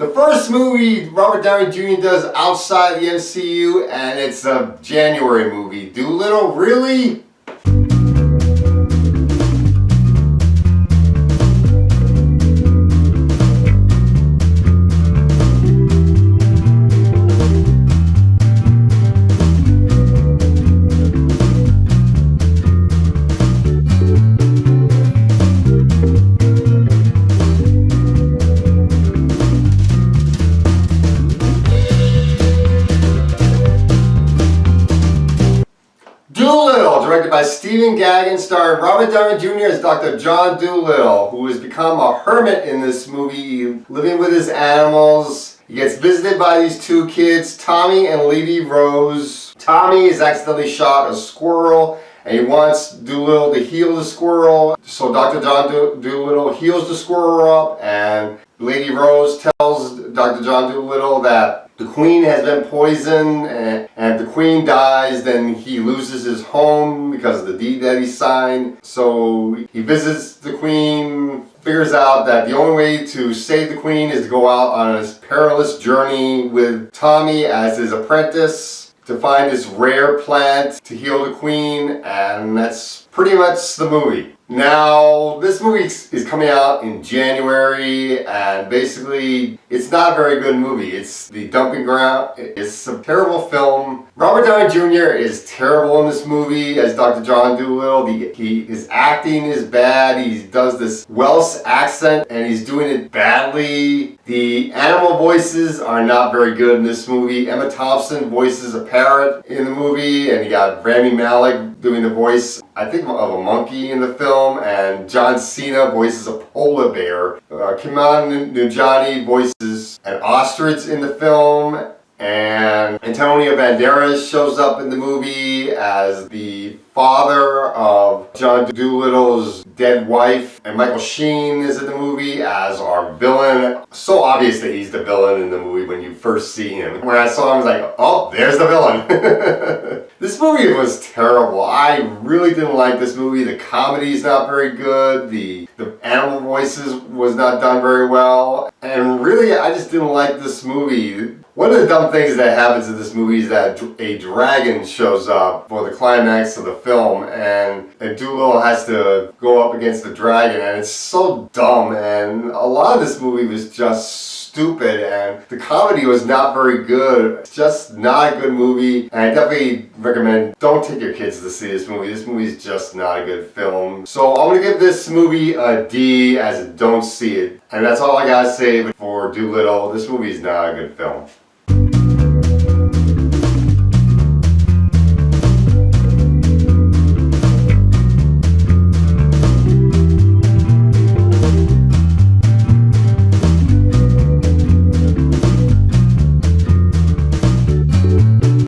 The first movie Robert Downey Jr. does outside the MCU, and it's a January movie. Dolittle, really? Dolittle, directed by Stephen Gaghan, starring Robert Downey Jr. as Dr. John Dolittle, who has become a hermit in this movie, living with his animals. He gets visited by these two kids, Tommy and Lady Rose. Tommy has accidentally shot a squirrel, and he wants Dolittle to heal the squirrel. So Dr. John Dolittle heals the squirrel up, and Lady Rose tells Dr. John Dolittle that the queen has been poisoned, and if the queen dies, then he loses his home because of the deed that he signed. So he visits the queen, figures out that the only way to save the queen is to go out on this perilous journey with Tommy as his apprentice to find this rare plant to heal the queen, and that's pretty much the movie. Now, this movie is coming out in January, and basically, it's not a very good movie. It's the dumping ground. It's a terrible film. Robert Downey Jr. is terrible in this movie as Dr. John Dolittle. His acting is bad. He does this Welsh accent, and he's doing it badly. The animal voices are not very good in this movie. Emma Thompson voices a parrot in the movie, and you got Rami Malek doing the voice, I think, of a monkey in the film, and John Cena voices a polar bear. Kumail Nanjiani voices an ostrich in the film, and Antonio Banderas shows up in the movie as the father of John Dolittle's dead wife, and Michael Sheen is in the movie as our villain. So obvious that he's the villain in the movie when you first see him. When I saw him, I was like, oh, there's the villain. This movie was terrible. I really didn't like this movie. The comedy's not very good. The animal voices was not done very well. And really, I just didn't like this movie. One of the dumb things that happens in this movie is that a dragon shows up for the climax of the film, and Dolittle has to go up against the dragon, and it's so dumb, and a lot of this movie was just stupid, and the comedy was not very good. It's just not a good movie, and I definitely recommend don't take your kids to see this movie. This movie is just not a good film. So I'm going to give this movie a D as a don't see it. And that's all I got to say for Dolittle. This movie is not a good film.